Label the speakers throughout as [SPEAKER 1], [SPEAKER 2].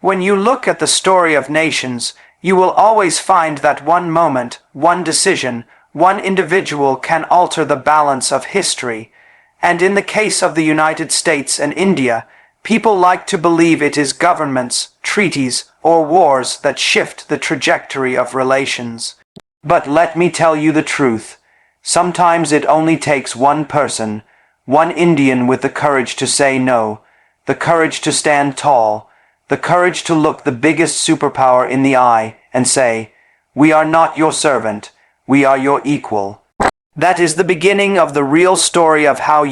[SPEAKER 1] When you look at the story of nations, you will always find that one moment, one decision, one individual can alter the balance of history. And in the case of the United States and India, people like to believe it is governments, treaties, or wars that shift the trajectory of relations. But let me tell you the truth. Sometimes it only takes one person, one Indian with the courage to say no, the courage to stand tall, the courage to look the biggest superpower in the eye and say, "We are not your servant, we are your equal." That is the beginning of the real story of how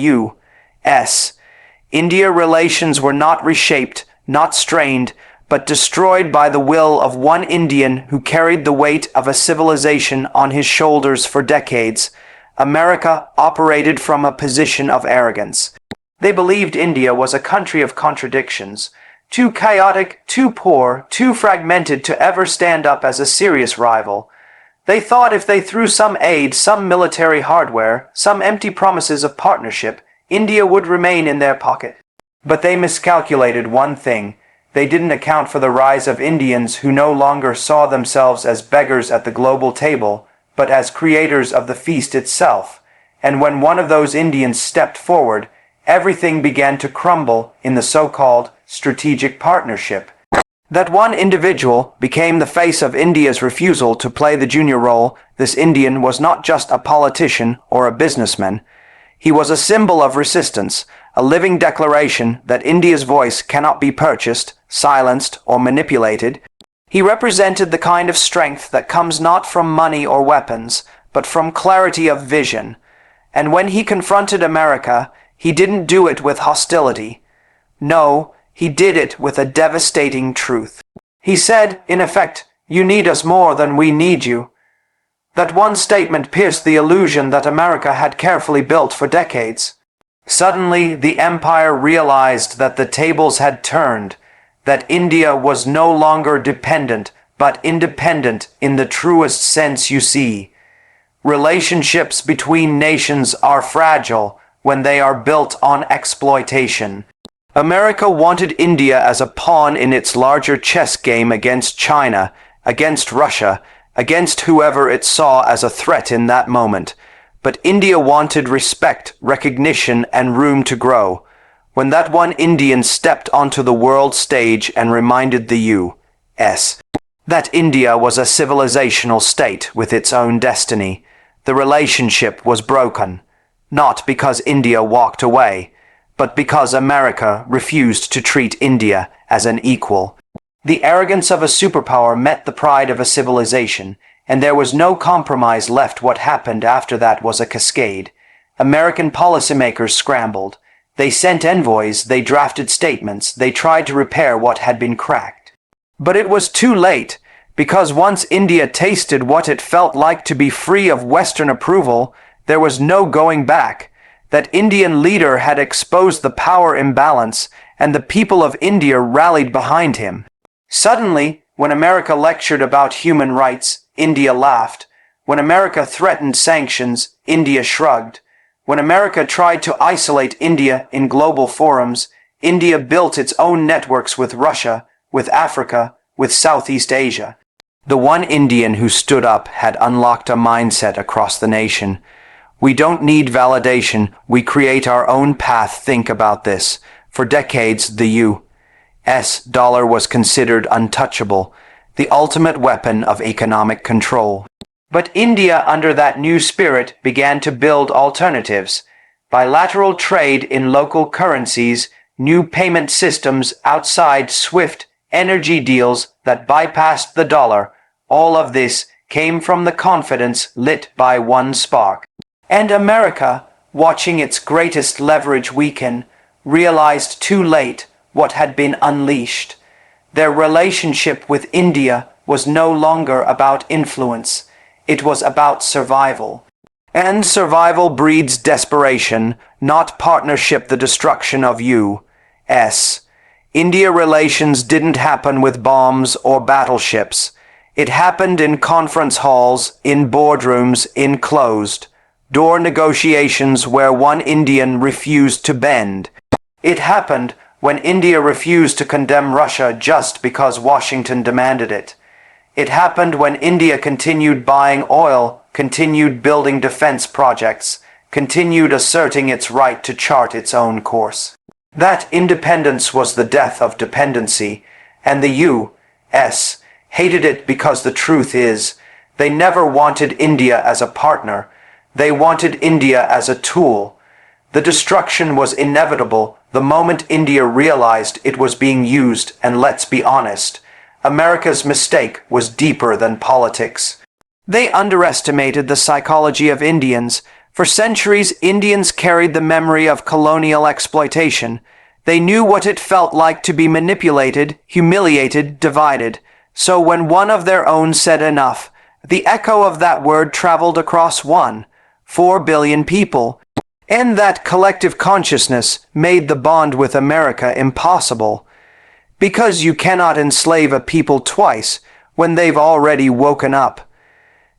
[SPEAKER 1] India relations were not reshaped, not strained, but destroyed by the will of one Indian who carried the weight of a civilization on his shoulders for decades. America operated from a position of arrogance. They believed India was a country of contradictions, too chaotic, too poor, too fragmented to ever stand up as a serious rival. They thought if they threw some aid, some military hardware, some empty promises of partnership, India would remain in their pocket. But they miscalculated one thing. They didn't account for the rise of Indians who no longer saw themselves as beggars at the global table, but as creators of the feast itself. And when one of those Indians stepped forward, everything began to crumble in the so-called strategic partnership. That one individual became the face of India's refusal to play the junior role. This Indian was not just a politician or a businessman. He was a symbol of resistance, a living declaration that India's voice cannot be purchased, silenced, or manipulated. He represented the kind of strength that comes not from money or weapons, but from clarity of vision. And when he confronted America, he didn't do it with hostility. No, he did it with a devastating truth. He said, in effect, "You need us more than we need you." That one statement pierced the illusion that America had carefully built for decades. Suddenly, the empire realized that the tables had turned, that India was no longer dependent, but independent in the truest sense you see. Relationships between nations are fragile when they are built on exploitation. America wanted India as a pawn in its larger chess game against China, against Russia, against whoever it saw as a threat in that moment. But India wanted respect, recognition, and room to grow. When that one Indian stepped onto the world stage and reminded the U.S. that India was a civilizational state with its own destiny, the relationship was broken. Not because India walked away, but because America refused to treat India as an equal. The arrogance of a superpower met the pride of a civilization, and there was no compromise left. What happened after that was a cascade. American policymakers scrambled. They sent envoys, they drafted statements, they tried to repair what had been cracked. But it was too late, because once India tasted what it felt like to be free of Western approval, there was no going back. That Indian leader had exposed the power imbalance, and the people of India rallied behind him. Suddenly, when America lectured about human rights, India laughed. When America threatened sanctions, India shrugged. When America tried to isolate India in global forums, India built its own networks with Russia, with Africa, with Southeast Asia. The one Indian who stood up had unlocked a mindset across the nation. We don't need validation, we create our own path. Think about this. For decades, the U.S. dollar was considered untouchable, the ultimate weapon of economic control. But India, under that new spirit, began to build alternatives. Bilateral trade in local currencies, new payment systems outside SWIFT, energy deals that bypassed the dollar. All of this came from the confidence lit by one spark. And America, watching its greatest leverage weaken, realized too late what had been unleashed. Their relationship with India was no longer about influence. It was about survival. And survival breeds desperation, not partnership. The destruction of U.S. India relations didn't happen with bombs or battleships. It happened in conference halls, in boardrooms, in closed-door negotiations where one Indian refused to bend. It happened when India refused to condemn Russia just because Washington demanded it. It happened when India continued buying oil, continued building defense projects, continued asserting its right to chart its own course. That independence was the death of dependency, and the U.S. hated it because the truth is, they never wanted India as a partner. They wanted India as a tool. The destruction was inevitable the moment India realized it was being used, and let's be honest, America's mistake was deeper than politics. They underestimated the psychology of Indians. For centuries, Indians carried the memory of colonial exploitation. They knew what it felt like to be manipulated, humiliated, divided. So when one of their own said enough, the echo of that word traveled across 4 billion people. And that collective consciousness made the bond with America impossible. Because you cannot enslave a people twice when they've already woken up.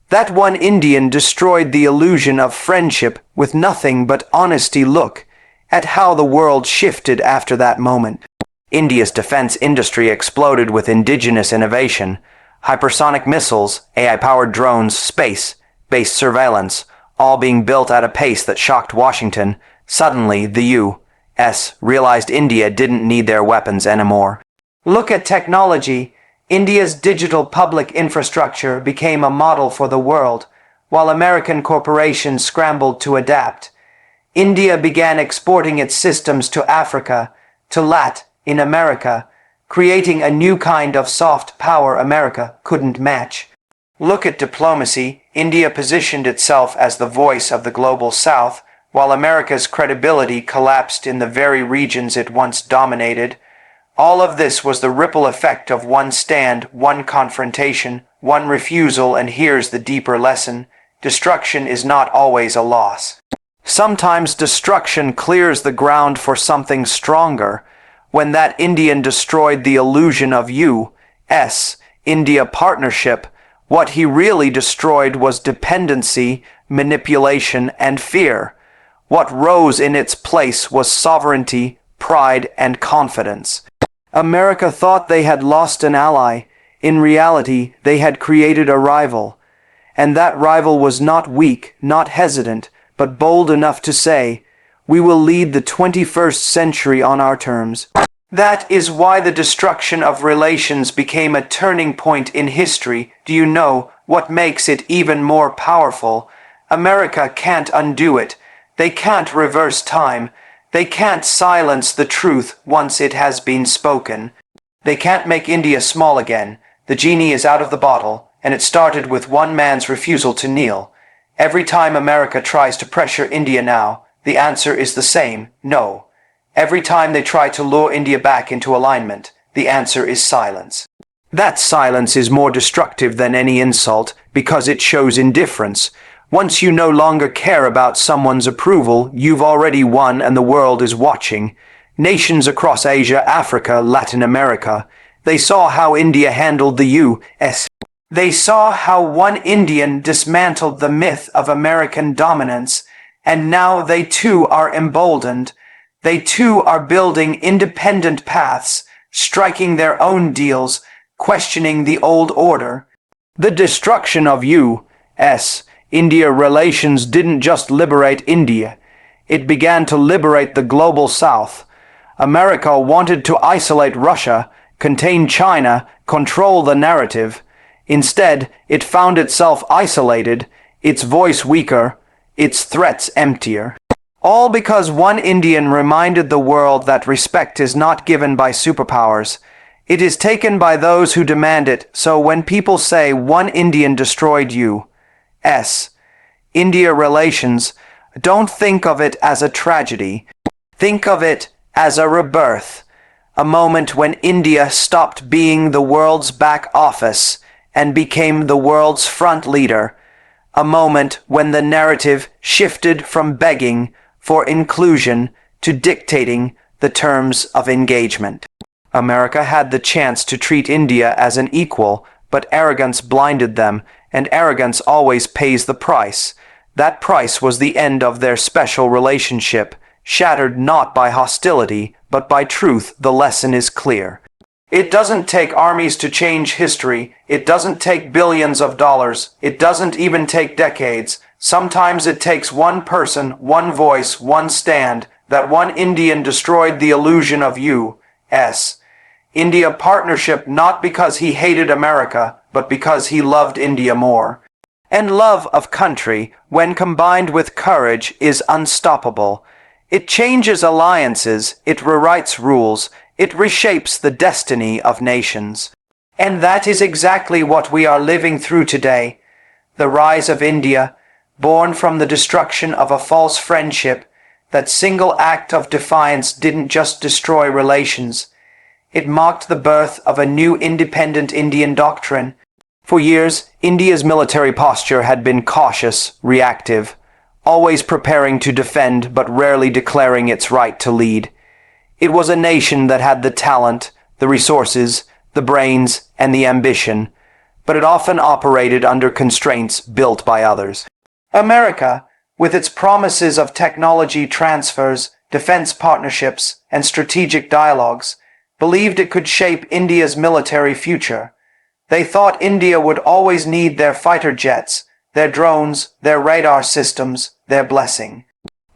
[SPEAKER 1] That one Indian destroyed the illusion of friendship with nothing but honesty. Look at how the world shifted after that moment. India's defense industry exploded with indigenous innovation, hypersonic missiles, AI-powered drones, space-based surveillance, all being built at a pace that shocked Washington. Suddenly, the U.S. realized India didn't need their weapons anymore. Look at technology. India's digital public infrastructure became a model for the world, while American corporations scrambled to adapt. India began exporting its systems to Africa, to Latin America, creating a new kind of soft power America couldn't match. Look at diplomacy. India positioned itself as the voice of the global South, while America's credibility collapsed in the very regions it once dominated. All of this was the ripple effect of one stand, one confrontation, one refusal, and here's the deeper lesson. Destruction is not always a loss. Sometimes destruction clears the ground for something stronger. When that Indian destroyed the illusion of U.S.-India partnership, what he really destroyed was dependency, manipulation, and fear. What rose in its place was sovereignty, pride, and confidence. America thought they had lost an ally. In reality, they had created a rival. And that rival was not weak, not hesitant, but bold enough to say, "We will lead the 21st century on our terms." That is why the destruction of relations became a turning point in history. Do you know what makes it even more powerful? America can't undo it. They can't reverse time. They can't silence the truth once it has been spoken. They can't make India small again. The genie is out of the bottle, and it started with one man's refusal to kneel. Every time America tries to pressure India now, the answer is the same: no. Every time they try to lure India back into alignment, the answer is silence. That silence is more destructive than any insult because it shows indifference. Once you no longer care about someone's approval, you've already won and the world is watching. Nations across Asia, Africa, Latin America, they saw how India handled the U.S. They saw how one Indian dismantled the myth of American dominance, and now they too are emboldened. They too are building independent paths, striking their own deals, questioning the old order. The destruction of U.S.-India relations didn't just liberate India. It began to liberate the global South. America wanted to isolate Russia, contain China, control the narrative. Instead, it found itself isolated, its voice weaker, its threats emptier. All because one Indian reminded the world that respect is not given by superpowers. It is taken by those who demand it. So when people say one Indian destroyed U.S.-India relations, don't think of it as a tragedy. Think of it as a rebirth. A moment when India stopped being the world's back office and became the world's front leader. A moment when the narrative shifted from begging for inclusion to dictating the terms of engagement. America had the chance to treat India as an equal, but arrogance blinded them, and arrogance always pays the price. That price was the end of their special relationship, shattered not by hostility, but by truth. The lesson is clear. It doesn't take armies to change history. It doesn't take billions of dollars. It doesn't even take decades. Sometimes it takes one person, one voice, one stand. That one Indian destroyed the illusion of U.S. India partnership, not because he hated America, but because he loved India more. And love of country, when combined with courage, is unstoppable. It changes alliances, it rewrites rules, it reshapes the destiny of nations. And that is exactly what we are living through today. The rise of India, born from the destruction of a false friendship. That single act of defiance didn't just destroy relations. It marked the birth of a new independent Indian doctrine. For years, India's military posture had been cautious, reactive, always preparing to defend but rarely declaring its right to lead. It was a nation that had the talent, the resources, the brains, and the ambition, but it often operated under constraints built by others. America, with its promises of technology transfers, defense partnerships, and strategic dialogues, believed it could shape India's military future. They thought India would always need their fighter jets, their drones, their radar systems, their blessing.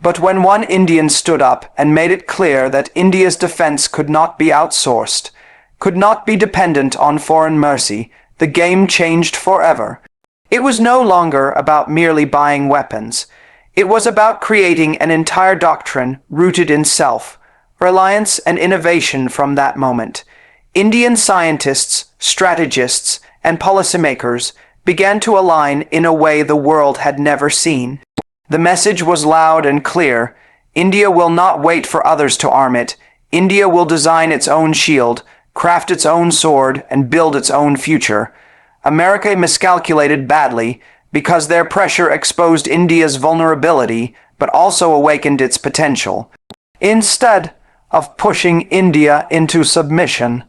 [SPEAKER 1] But when one Indian stood up and made it clear that India's defense could not be outsourced, could not be dependent on foreign mercy, the game changed forever. It was no longer about merely buying weapons. It was about creating an entire doctrine rooted in self, reliance, and innovation from that moment. Indian scientists, strategists, and policymakers began to align in a way the world had never seen. The message was loud and clear. India will not wait for others to arm it. India will design its own shield, craft its own sword, and build its own future. America miscalculated badly, because their pressure exposed India's vulnerability, but also awakened its potential. Instead of pushing India into submission,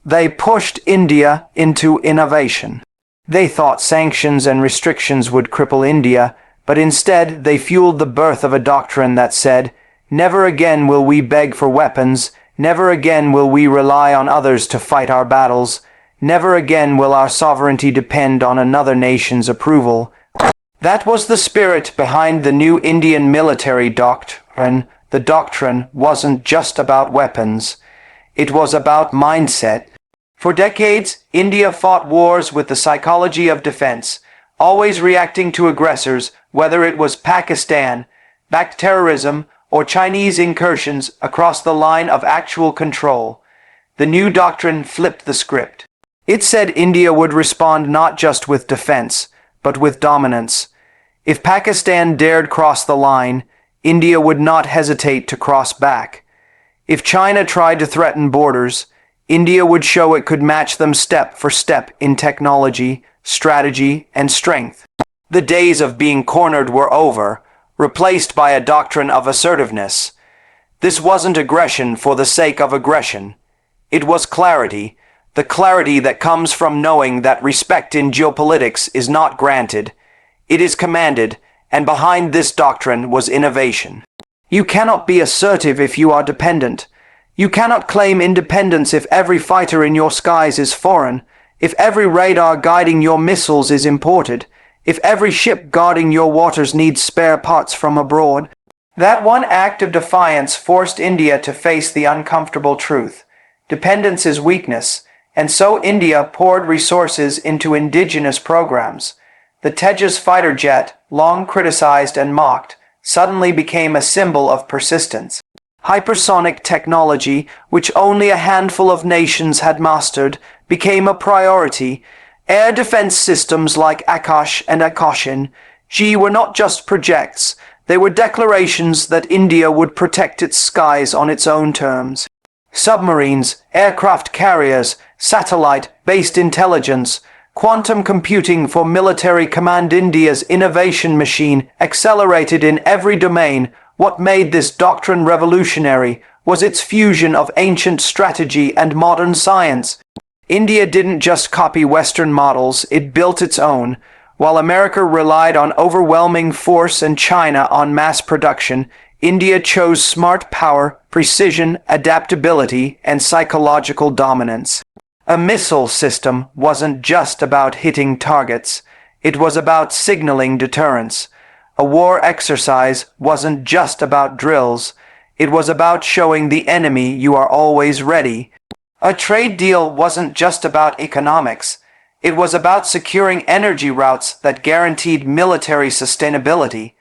[SPEAKER 1] they pushed India into innovation. They thought sanctions and restrictions would cripple India, but instead they fueled the birth of a doctrine that said, "Never again will we beg for weapons, never again will we rely on others to fight our battles, never again will our sovereignty depend on another nation's approval." That was the spirit behind the new Indian military doctrine. The doctrine wasn't just about weapons. It was about mindset. For decades, India fought wars with the psychology of defense, always reacting to aggressors, whether it was Pakistan-backed terrorism or Chinese incursions across the line of actual control. The new doctrine flipped the script. It said India would respond not just with defense, but with dominance. If Pakistan dared cross the line, India would not hesitate to cross back. If China tried to threaten borders, India would show it could match them step for step in technology, strategy, and strength. The days of being cornered were over, replaced by a doctrine of assertiveness. This wasn't aggression for the sake of aggression. It was clarity, the clarity that comes from knowing that respect in geopolitics is not granted. It is commanded, and behind this doctrine was innovation. You cannot be assertive if you are dependent. You cannot claim independence if every fighter in your skies is foreign, if every radar guiding your missiles is imported, if every ship guarding your waters needs spare parts from abroad. That one act of defiance forced India to face the uncomfortable truth. Dependence is weakness, and so India poured resources into indigenous programs. The Tejas fighter jet, long criticized and mocked, suddenly became a symbol of persistence. Hypersonic technology, which only a handful of nations had mastered, became a priority. Air defense systems like Akash and Akashin G were not just projects, they were declarations that India would protect its skies on its own terms. Submarines, aircraft carriers, satellite-based intelligence, quantum computing for military command. India's innovation machine accelerated in every domain. What made this doctrine revolutionary was its fusion of ancient strategy and modern science. India didn't just copy Western models, it built its own. While America relied on overwhelming force and China on mass production, India chose smart power, precision, adaptability, and psychological dominance. A missile system wasn't just about hitting targets, it was about signaling deterrence. A war exercise wasn't just about drills, it was about showing the enemy you are always ready. A trade deal wasn't just about economics, it was about securing energy routes that guaranteed military sustainability.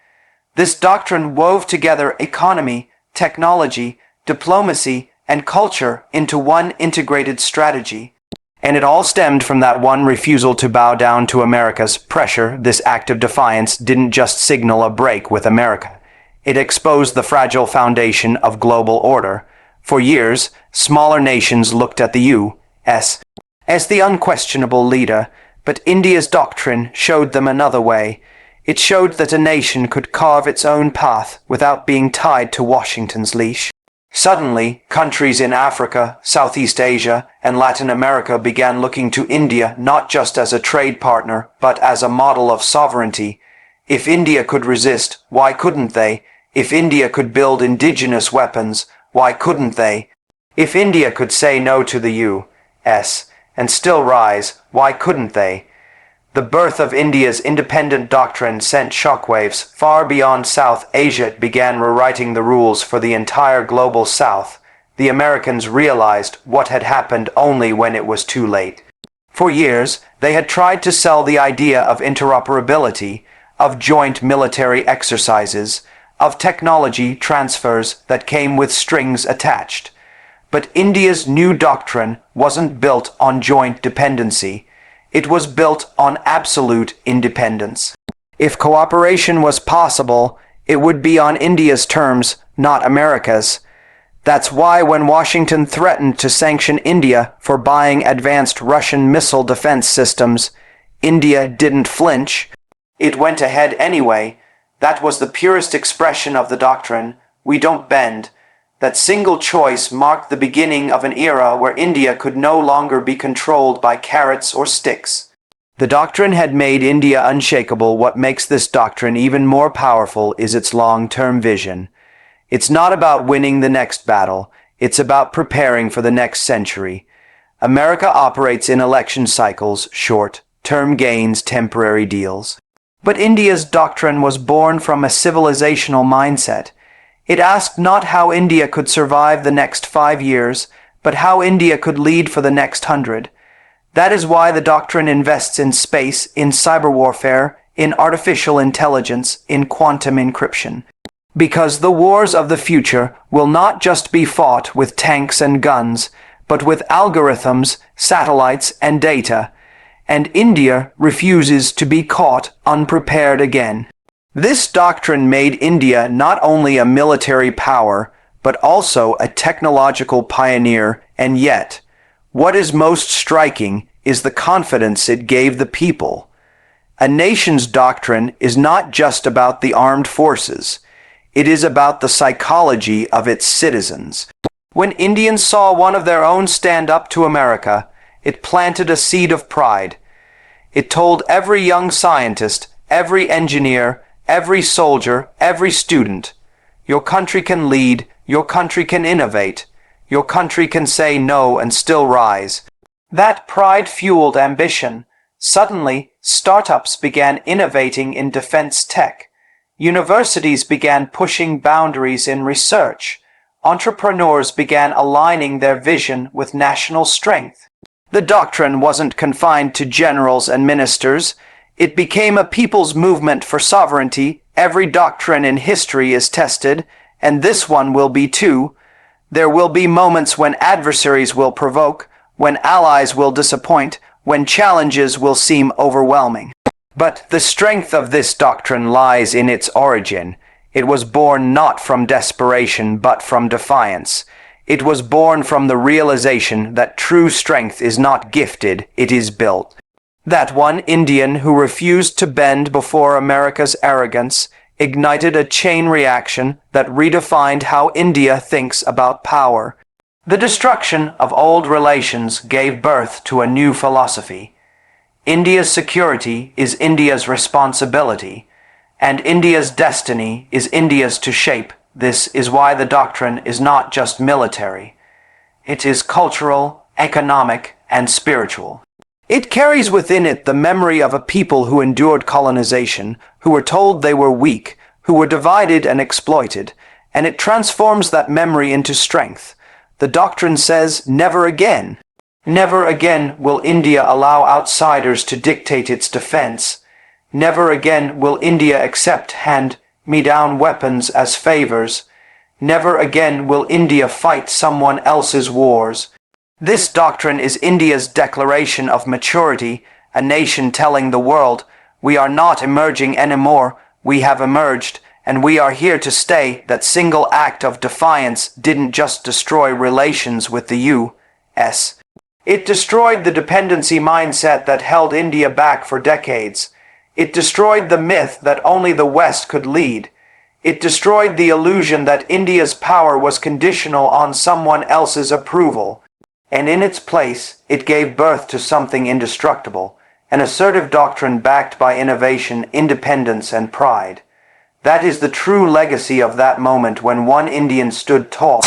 [SPEAKER 1] This doctrine wove together economy, technology, diplomacy, and culture into one integrated strategy. And it all stemmed from that one refusal to bow down to America's pressure. This act of defiance didn't just signal a break with America. It exposed the fragile foundation of global order. For years, smaller nations looked at the U.S. as the unquestionable leader, but India's doctrine showed them another way. It showed that a nation could carve its own path without being tied to Washington's leash. Suddenly, countries in Africa, Southeast Asia, and Latin America began looking to India not just as a trade partner, but as a model of sovereignty. If India could resist, why couldn't they? If India could build indigenous weapons, why couldn't they? If India could say no to the U.S. and still rise, why couldn't they? The birth of India's independent doctrine sent shockwaves far beyond South Asia. It began rewriting the rules for the entire global South. The Americans realized what had happened only when it was too late. For years, they had tried to sell the idea of interoperability, of joint military exercises, of technology transfers that came with strings attached. But India's new doctrine wasn't built on joint dependency. It was built on absolute independence. If cooperation was possible, it would be on India's terms, not America's. That's why when Washington threatened to sanction India for buying advanced Russian missile defense systems, India didn't flinch. It went ahead anyway. That was the purest expression of the doctrine. We don't bend. That single choice marked the beginning of an era where India could no longer be controlled by carrots or sticks. The doctrine had made India unshakable. What makes this doctrine even more powerful is its long-term vision. It's not about winning the next battle. It's about preparing for the next century. America operates in election cycles, short-term gains, temporary deals. But India's doctrine was born from a civilizational mindset. It asked not how India could survive the next 5 years, but how India could lead for the next 100. That is why the doctrine invests in space, in cyber warfare, in artificial intelligence, in quantum encryption. Because the wars of the future will not just be fought with tanks and guns, but with algorithms, satellites, and data. And India refuses to be caught unprepared again. This doctrine made India not only a military power, but also a technological pioneer, and yet, what is most striking is the confidence it gave the people. A nation's doctrine is not just about the armed forces, it is about the psychology of its citizens. When Indians saw one of their own stand up to America, it planted a seed of pride. It told every young scientist, every engineer, every soldier, every student, your country can lead, your country can innovate, your country can say no and still rise. That pride fueled ambition. Suddenly, startups began innovating in defense tech. Universities began pushing boundaries in research. Entrepreneurs began aligning their vision with national strength. The doctrine wasn't confined to generals and ministers. It became a people's movement for sovereignty. Every doctrine in history is tested, and this one will be too. There will be moments when adversaries will provoke, when allies will disappoint, when challenges will seem overwhelming. But the strength of this doctrine lies in its origin. It was born not from desperation, but from defiance. It was born from the realization that true strength is not gifted, it is built. That one Indian who refused to bend before America's arrogance ignited a chain reaction that redefined how India thinks about power. The destruction of old relations gave birth to a new philosophy. India's security is India's responsibility, and India's destiny is India's to shape, This is why the doctrine is not just military. It is cultural, economic, and spiritual. It carries within it the memory of a people who endured colonization, who were told they were weak, who were divided and exploited, and it transforms that memory into strength. The doctrine says, never again. Never again will India allow outsiders to dictate its defense. Never again will India accept hand-me-down weapons as favors. Never again will India fight someone else's wars. This doctrine is India's declaration of maturity, a nation telling the world, we are not emerging anymore, we have emerged, and we are here to stay. That single act of defiance didn't just destroy relations with the U.S. It destroyed the dependency mindset that held India back for decades. It destroyed the myth that only the West could lead. It destroyed the illusion that India's power was conditional on someone else's approval. And in its place, it gave birth to something indestructible, an assertive doctrine backed by innovation, independence, and pride. That is the true legacy of that moment when one Indian stood tall.